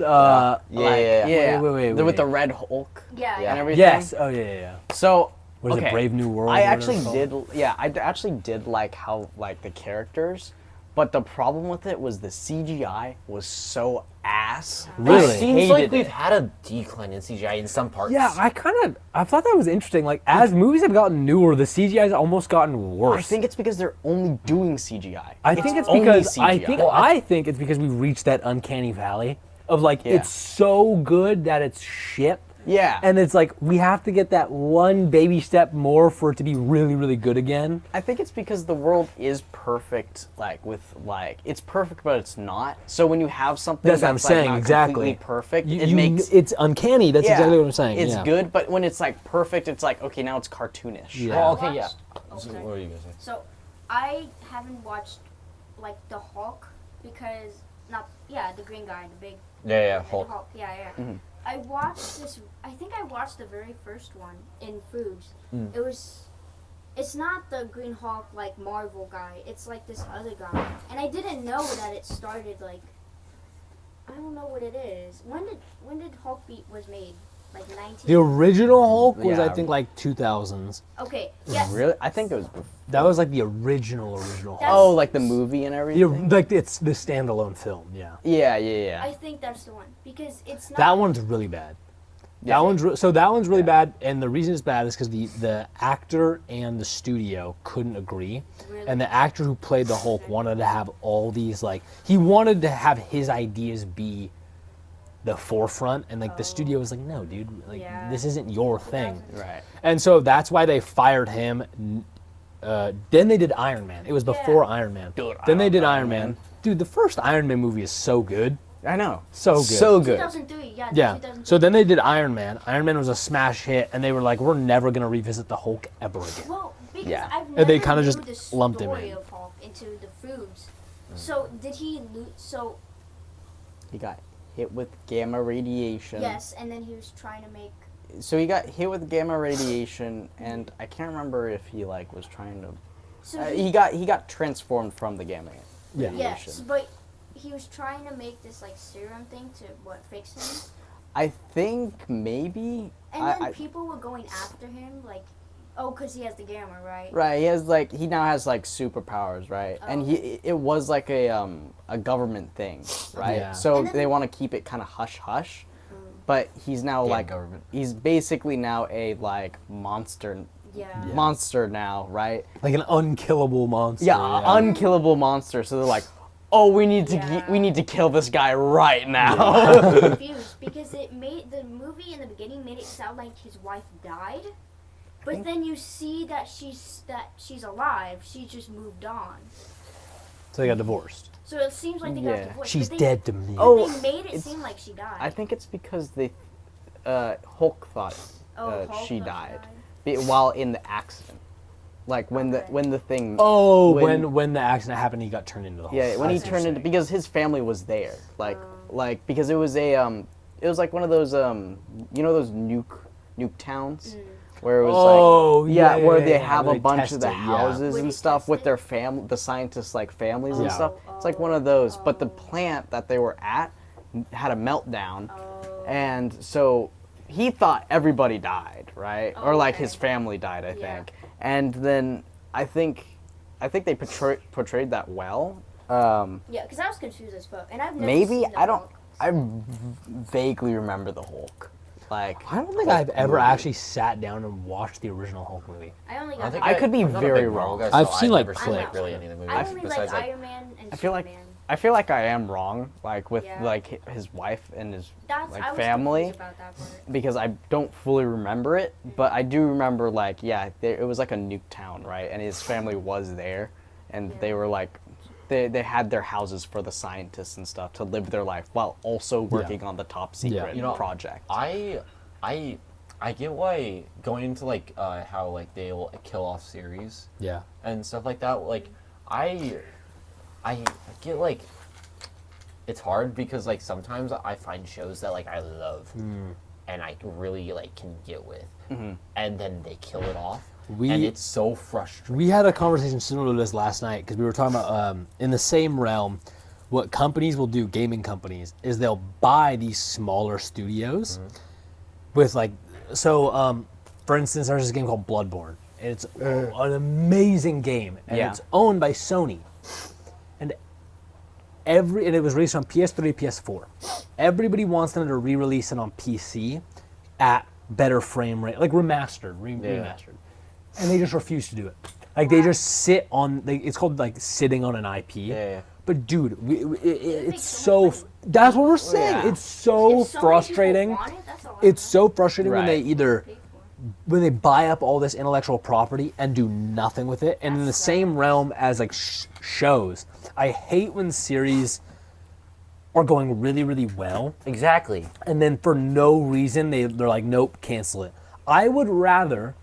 Oh, Uh, Yeah. Wait, With the Red Hulk yeah. and yeah. everything. yes. Oh yeah. So What is it, okay, Brave New World? I or actually whatever it's did. Yeah, I actually did like how like the characters, but the problem with it was the CGI was so ass. Really? It I seems hated like we've it. had a decline in CGI in some parts. Yeah, I thought that was interesting. Like as movies have gotten newer, the CGI has almost gotten worse. I think it's because they're only doing CGI. I think it's only because CGI. I think it's because we reached that uncanny valley of like Yeah. it's so good that it's shit, Yeah. And it's like, we have to get that one baby step more for it to be really, really good again. I think it's because the world is perfect, it's perfect, but it's not. So when you have something That's what I'm saying, not exactly. completely perfect, It's uncanny. That's yeah, exactly what I'm saying. It's yeah. good, but when it's like perfect, it's like, okay, now it's cartoonish. Yeah. Well, okay, yeah. watched- So okay. what are you gonna say? So I haven't watched like the Hulk because the green guy, the big Yeah, the Hulk. Yeah. Mhm. I watched this. I think I watched the very first one in Foods. Mm. It's not the Green Hulk like Marvel guy. It's like this other guy, and I didn't know that it started like. I don't know what it is. When did Hulk was made? Like 19. The original Hulk was, I Yeah. think, like 2000s. Okay. Yes. Really? I think it was before. That was like the original Hulk. That's- Oh, like the movie and everything? Like it's the standalone film, yeah. Yeah. I think that's the one because it's not. That one's really bad. Yeah. That one's really Yeah. bad, and the reason it's bad is because the actor and the studio couldn't agree, Really? and the actor who played the Hulk wanted to have all these he wanted to have his ideas be the forefront, and the studio was like, no, dude, Yeah. this isn't your thing, Right. and so that's why they fired him. Then they did Iron Man. It was before Iron Man. Dude, then they did Iron Iron Man. Man. Dude, the first Iron Man movie is so good. I know. So good. So good. 2003. Yeah. Yeah. 2003. So then they did Iron Man. Iron Man was a smash hit, and they were like, "We're never gonna revisit the Hulk ever again." Well, because Yeah. I've And never they kinda knew just the lumped him story in. of Hulk into the Foods. So did he lose? So He got hit with gamma radiation. yes, and then he was trying to make. So he got hit with gamma radiation, and I can't remember if he was trying to. So He got transformed from the gamma Yeah. radiation. yes, but he was trying to make this serum thing to fix him, I think maybe. and then I, people were going after him because he has the gamma, right? right. He now has superpowers, right? And it was like a government thing, right? Yeah. So And then- they want to keep it kind of hush hush, but he's now Damn government. he's basically now a monster. Yeah. Monster now, right? Like an unkillable monster. Yeah, unkillable monster. So they're like, "Oh, we need to Yeah. we need to kill this guy right now." I'm confused because it made the movie in the beginning made it sound like his wife died, but then you see that she's alive. She just moved on. So they got divorced. So it seems like they got Yeah. divorced. She's but they, dead to me. Oh, They made it it's- seem like she died. I think it's because Hulk thought Hulk she thought died while in the accident. Like when the thing. Oh, when- when the accident happened, he got turned into the Hulk. Yeah, when I he see what turned you're into saying. because his family was there. Because it was it was like one of those those nuke towns. Where it was Oh, yeah, where yeah, they yeah, have where a they bunch test of the it, yeah. houses Where they and stuff test with it? their the scientists' families and Yeah. stuff. It's like one of those. But the plant that they were at had a meltdown, and so he thought everybody died, right? Or like okay. his family died, I Yeah. think. And then I think they portrayed that well. Yeah, because I was confused as fuck, and I've never Maybe seen the I don't. Hulk. I vaguely remember the Hulk. I don't think I've ever actually sat down and watched the original Hulk movie. I only I got. think I could be I'm not a very big Marvel wrong. guy, I've so seen, like, never clips. really any of the movies. I only like besides Iron Man and I feel like Superman. I feel like I am wrong, with Yeah. his wife and his That's I was family, confused about that part. because I don't fully remember it, but I do remember it was like a nuke town, right? And his family was there, and they were they had their houses for the scientists and stuff to live their life while also working on the top secret project. I get why going into how they will kill off series Yeah. and stuff like that. I get it's hard because sometimes I find shows that I love and I really can get with, and then they kill it off, and it's so frustrating. We had a conversation similar to this last night because we were talking about in the same realm. What companies will do, gaming companies, is they'll buy these smaller studios with for instance, there's this game called Bloodborne. And it's an amazing game, and Yeah. it's owned by Sony. And it was released on PS3, PS4. Everybody wants them to re-release it on PC at better frame rate, remastered, remastered, and they just refuse to do it. They just sit on. It's called sitting on an IP. Yeah. But dude, it's make so. so much That's what we're saying. Yeah. It's so If so many people frustrating. want it, that's a lot It's of so frustrating when they Right. either money to pay for. when they buy up all this intellectual property and do nothing with it. And in the That's same realm as like shows, I hate when series are going really, really well, Exactly. and then for no reason they're like, nope, cancel it. I would rather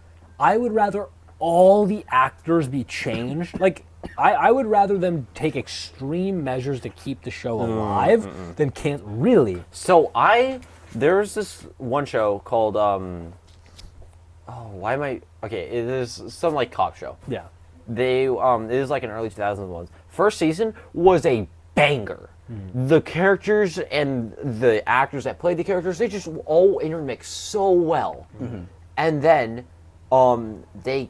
all the actors be changed. Like I would rather them take extreme measures to keep the show alive than cancel. Really? So there's this one show called it is some like cop show. Yeah. It is like an early 2000s one. First season was a banger. The characters and the actors that played the characters, they just all intermix so well. And then the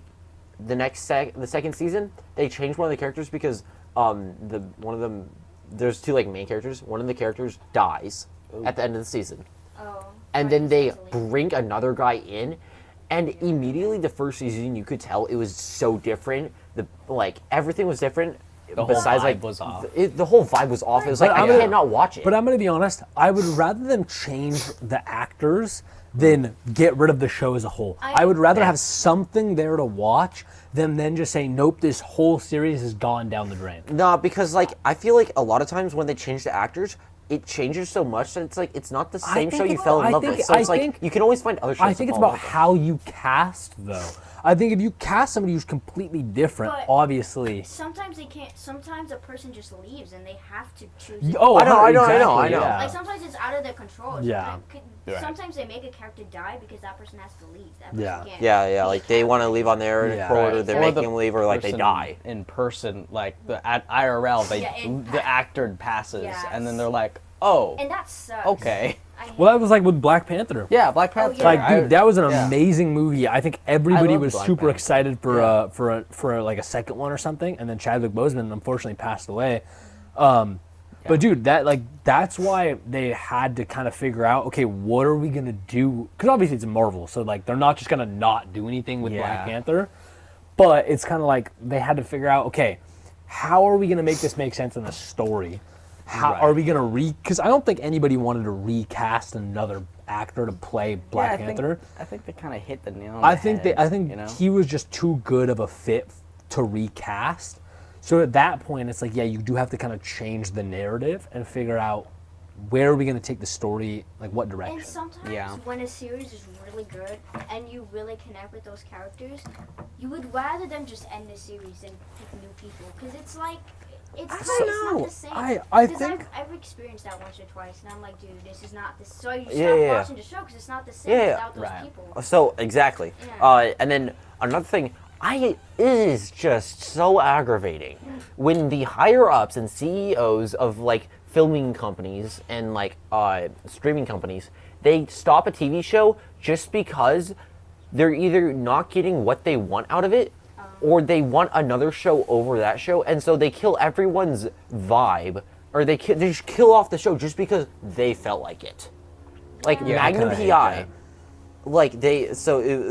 second season, they changed one of the characters because there's two like main characters. One of the characters dies at the end of the season. Oh. And then they bring another guy in, and immediately the first season you could tell it was so different. Everything was different. The whole Besides, vibe was off. The whole vibe was off. It was like But I I'm gonna- cannot watch it. But I'm gonna be honest. I would rather them change the actors than get rid of the show as a whole. I would rather have something there to watch than then just say, nope, this whole series has gone down the drain. No, because like I feel like a lot of times when they change the actors, it changes so much that it's like it's not the same show you fell in love with. So it's like you can always find other shows. I think it's about how you cast, though. I think if you cast somebody who's completely different, But- obviously. Sometimes they can't. Sometimes a person just leaves and they have to choose. Oh, I know, exactly, I know. yeah. Like sometimes it's out of their control. Yeah. Right. Sometimes they make a character die because that person has to leave. That person Yeah. can't Yeah, be like they want to happy. leave on their Yeah. record, or Right. they're Or making them leave, or like they person die. in person, like at IRL, Yeah, the actor passes, Yes. and then they're like, oh, And that sucks. okay. I hate Well, that was like with Black Panther. Yeah, Black Panther. yeah. Like, dude, that was an yeah. amazing movie. I think everybody love was Black super Panther. excited for Yeah. for like a second one or something, and then Chadwick Boseman unfortunately passed away. But dude, that's why they had to kind of figure out, okay, what are we gonna do? Because obviously it's Marvel, so like they're not just gonna not do anything with Black Yeah. Panther. But it's kind of like they had to figure out, okay, how are we gonna make this make sense in the story? How Right. are we gonna because I don't think anybody wanted to recast another actor to play Black Panther. I think they kind of hit the nail on I the think head, you know? he was just too good of a fit to recast. So at that point, it's like, yeah, you do have to kind of change the narrative and figure out where are we going to take the story, like what direction. And sometimes Yeah. when a series is really good and you really connect with those characters, you would rather them just end the series than pick new people. Because it's like, it's not the same. I 'Cause think I've experienced that once or twice, and I'm like, dude, this is not the. So you stop Yeah. watching the show because it's not the same Yeah. without those Right. people. So exactly. Yeah. And then another thing, it is just so aggravating when the higher ups and CEOs of like filming companies and like streaming companies, they stop a TV show just because they're either not getting what they want out of it, or they want another show over that show, and so they kill everyone's vibe, or they just kill off the show just because they felt like it. Like Yeah, I Magnum kinda hate PI. that. Like the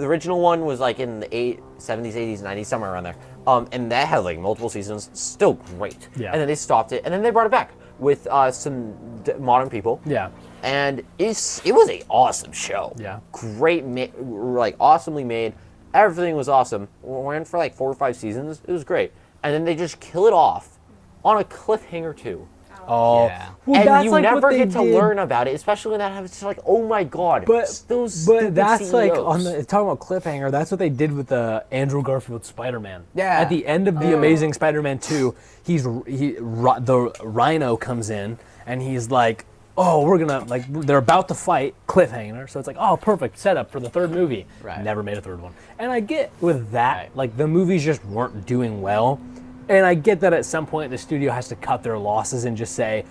original one was like in the 70s, 80s, 90s, somewhere around there. And that had like multiple seasons, still great. Yeah. And then they stopped it, and then they brought it back with some modern people. yeah, And it was a awesome show. Yeah. Great, like awesomely made. Everything was awesome. Ran for like 4 or 5 seasons. It was great. And then they just kill it off on a cliffhanger too. oh, Yeah. well, And that's you like never what they get to did. learn about it, especially when that happens. It's like, oh my god, But those stupid that's like CEOs. on the talking about cliffhanger. That's what they did with the Andrew Garfield Spider-Man. Yeah. At the end of the Amazing Spider-Man 2, the Rhino comes in and he's like, "Oh, we're gonna like they're about to fight." Cliffhanger. So it's like, "Oh, perfect setup for the third movie." Right. Never made a third one. And I get with that, Right. like the movies just weren't doing well, and I get that at some point the studio has to cut their losses and just say,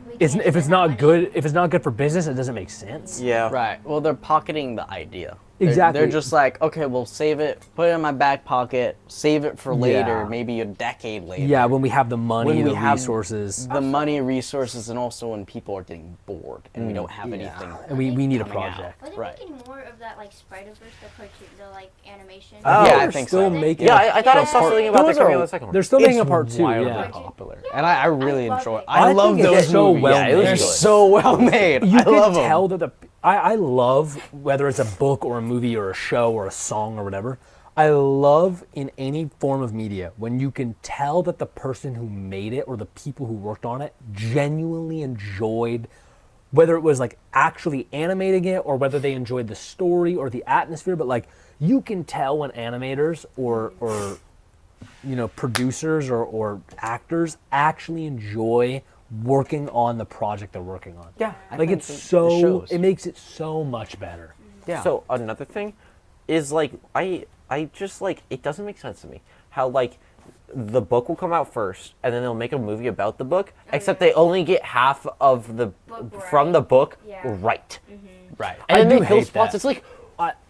We if it's spend that not money. good, if it's not good for business, it doesn't make sense. Yeah. Right. Well, they're pocketing the idea. Exactly. They're just like, okay, we'll save it, put it in my back pocket, save it for later, maybe a decade later. Yeah, when we have the money, When we the have resources. the money, resources, and also when people are getting bored and we don't have anything. And we need a coming out. project. Are they Right. making more of that like Spider-Verse, the cartoon, the like animation? Oh, yeah, I They're think still so. making Yeah, a I thought I saw part- something about those that coming are- out the second one. They're still making a It's part 2, wildly yeah. popular, and I really I love enjoy. it. I love think it's those so movies. well Yeah, it was They're good. so well made. You I can love tell them. that I love, whether it's a book or a movie or a show or a song or whatever, I love in any form of media when you can tell that the person who made it or the people who worked on it genuinely enjoyed, whether it was like actually animating it or whether they enjoyed the story or the atmosphere, but like you can tell when animators or producers or actors actually enjoy working on the project they're working on. Yeah, Like think it's it so, shows. it makes it so much better. Yeah. So another thing is like I just like it doesn't make sense to me how like the book will come out first and then they'll make a movie about the book, except they only get half of the Book from right. the book Yeah. right. right. And I then do they fill hate spots. that. It's like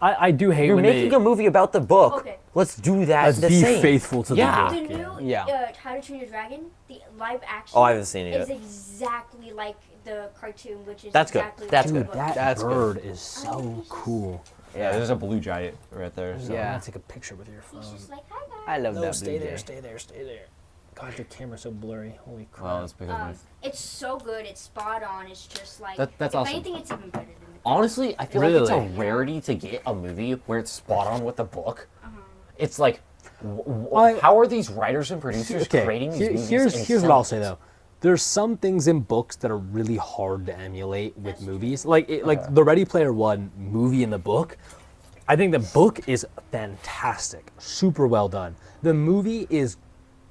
I do hate you're when making they a movie about the book. Okay. Let's do that let's the be same. faithful to Yeah. the The book. new Yeah. How to Train Your Dragon, the live action. Oh, I haven't seen it Is yet. exactly like the cartoon, which is That's good. exactly That's like the Dude, book. that That's good. bird is so cool. Yeah, there's a blue giant right there. So. I'm Yeah. gonna take a picture with your phone. He's just like, hi guys. I love No, that. stay blue there, jay. stay there, stay there. God, your camera's so blurry. Holy crap. Well, it's because my It's so good. It's spot on. It's just like That's if awesome. anything, it's even better than the Honestly, I feel like it's a Really? rarity to get a movie where it's spot on with the book. It's like, I- how are these writers and producers creating these movies? here's and what I'll selling say it? though. There's some things in books that are really hard to emulate with movies. Like the Ready Player One movie and the book. I think the book is fantastic, super well done. The movie is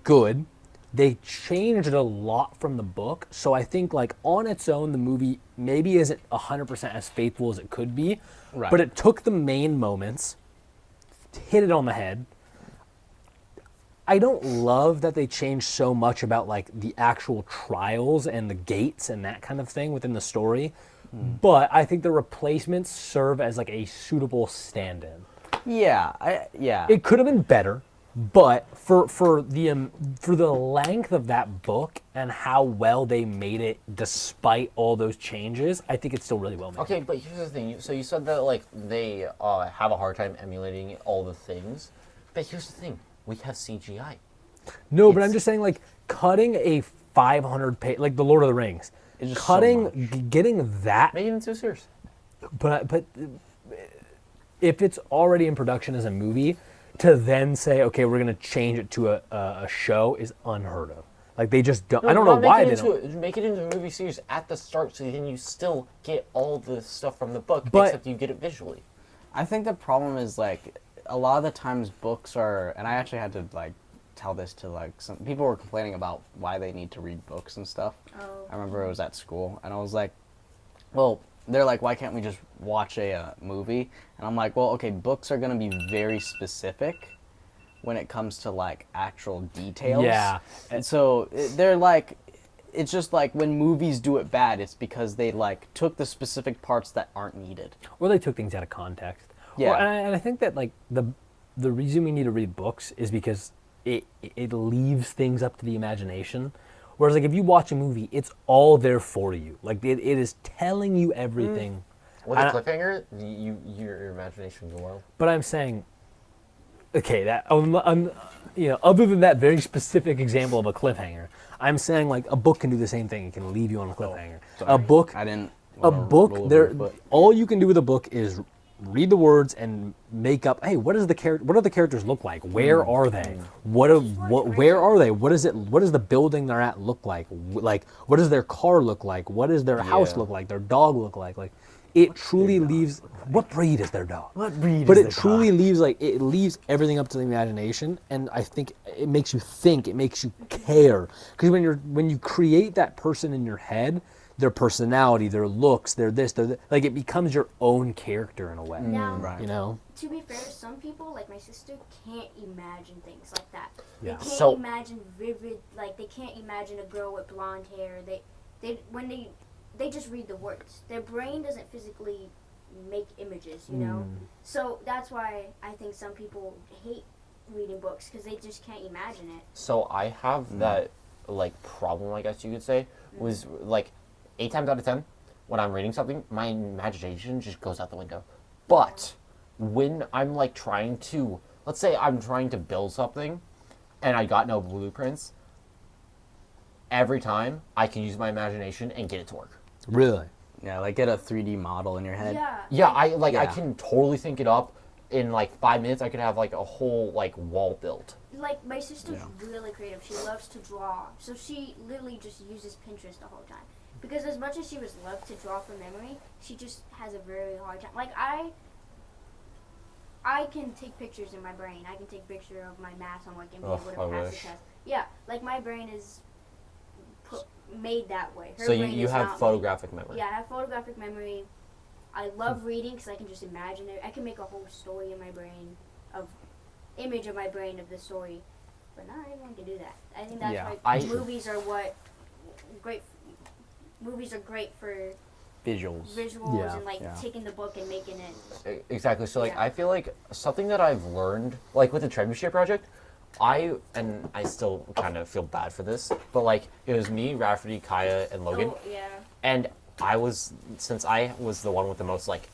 good. They changed a lot from the book, so I think like on its own, the movie maybe isn't 100% as faithful as it could be. Right. But it took the main moments, hit it on the head. I don't love that they changed so much about like the actual trials and the gates and that kind of thing within the story. But I think the replacements serve as like a suitable stand-in. Yeah. Yeah. It could have been better, but for the length of that book and how well they made it despite all those changes, I think it's still really well made. Okay, but here's the thing. So you said that like they have a hard time emulating all the things, but here's the thing: we have CGI. No, but I'm It's- just saying like cutting a 500 page like the Lord of the Rings, It's just so cutting getting that Make it into a series. but if it's already in production as a movie, to then say, okay, we're gonna change it to a show is unheard of. Like they just don't. I don't know why they don't. Make it into a movie series at the start, so then you still get all the stuff from the book, But- except you get it visually. I think the problem is like a lot of the times books are, and I actually had to like tell this to like some people were complaining about why they need to read books and stuff. Oh. I remember it was at school, and I was like, well, they're like, why can't we just watch a movie? And I'm like, well, okay, books are gonna be very specific when it comes to like actual details. Yeah. And so they're like, it's just like when movies do it bad, it's because they like took the specific parts that aren't needed. Or they took things out of context. Yeah. Or, and I think that like the reason we need to read books is because it leaves things up to the imagination. Whereas like if you watch a movie, it's all there for you. Like it is telling you everything. With a I- cliffhanger, your imagination go wild. But I'm saying, okay, that other than that very specific example of a cliffhanger, I'm saying like a book can do the same thing. It can leave you on a cliffhanger. A book, I didn't. a wanna book. roll over There, your foot. all you can do with a book is read the words and make up. Hey, what do the characters look like? Where are they? Where are they? What is it? What does the building they're at look like? Like, what does their car look like? What does their house look like? Their dog look like? Like, it truly leaves. What breed is their dog? What breed But is it the truly leaves it leaves everything up to the imagination, and I think it makes you think. It makes you care, because when you create that person in your head, their personality, their looks, their this, their that, like it becomes your own character in a way. Now, Right. You know? to be fair, some people, like my sister, can't imagine things like that. Yeah. They can't So- imagine vivid, like they can't imagine a girl with blonde hair. They just read the words. Their brain doesn't physically make images, you know? So that's why I think some people hate reading books because they just can't imagine it. So I have that like problem, I guess you could say, was like 8 times out of 10 when I'm reading something, my imagination just goes out the window. But when I'm like trying to, let's say I'm trying to build something and I got no blueprints, every time I can use my imagination and get it to work. Really? Yeah, like get a 3D model in your head. Yeah. I can totally think it up in like 5 minutes. I could have like a whole like wall built. Like, my sister's really creative. She loves to draw. So she literally just uses Pinterest the whole time. Because as much as she was loved to draw from memory, she just has a very hard time. Like, I can take pictures in my brain. I can take a picture of my math homework and be able to pass the test. Yeah, like my brain is made that way. Her So brain you is have not photographic memory. Yeah, I have photographic memory. I love reading because I can just imagine it. I can make a whole story in my brain image of my brain of the story, but not everyone can do that. I think that's why movies are movies are great for visuals and like taking the book and making it. Exactly. So like I feel like something that I've learned, like with the Trebuchet project, I still kind of feel bad for this, but like it was me, Rafferty, Kaya, and Logan, and since I was the one with the most like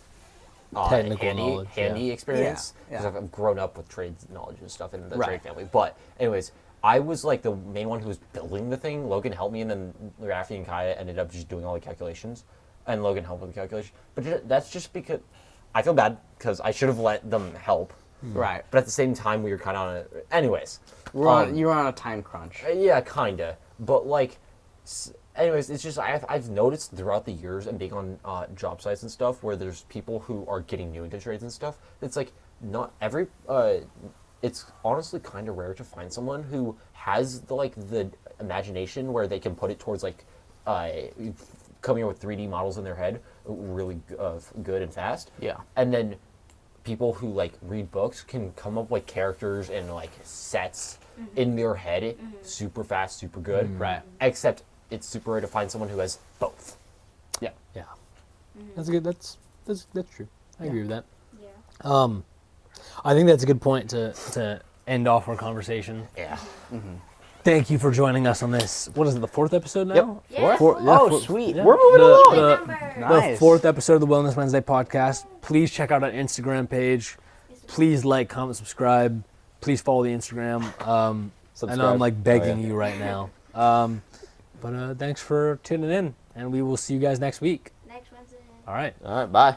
handy experience, because I've grown up with trade knowledge and stuff in the trade family. But anyways, I was like the main one who was building the thing. Logan helped me, and then Raffi and Kaya ended up just doing all the calculations, and Logan helped with the calculation. But that's just because I feel bad because I should have let them help. Right. But at the same time, we were kind of on it. Anyways. You were on a time crunch. Yeah, kind of. But like, anyways, it's just I've noticed throughout the years and being on job sites and stuff where there's people who are getting new into trades and stuff. It's like not every. It's honestly kind of rare to find someone who has the imagination where they can put it towards like coming up with 3D models in their head really good and fast. Yeah. And then people who like read books can come up with characters and like sets in their head super fast, super good. Right. Except it's super rare to find someone who has both. Yeah. That's good. That's true. I agree with that. Yeah. I think that's a good point to end off our conversation. Yeah. Thank you for joining us on this. What is it, the 4th episode now? Yep. Yeah. Sweet. Yeah. We're moving along. The 4th episode of the Wellness Wednesday podcast. Please check out our Instagram page. Please like, comment, subscribe. Please follow the Instagram. I know I'm like begging you right now. But thanks for tuning in, and we will see you guys next week. Next Wednesday. All right. All right. Bye.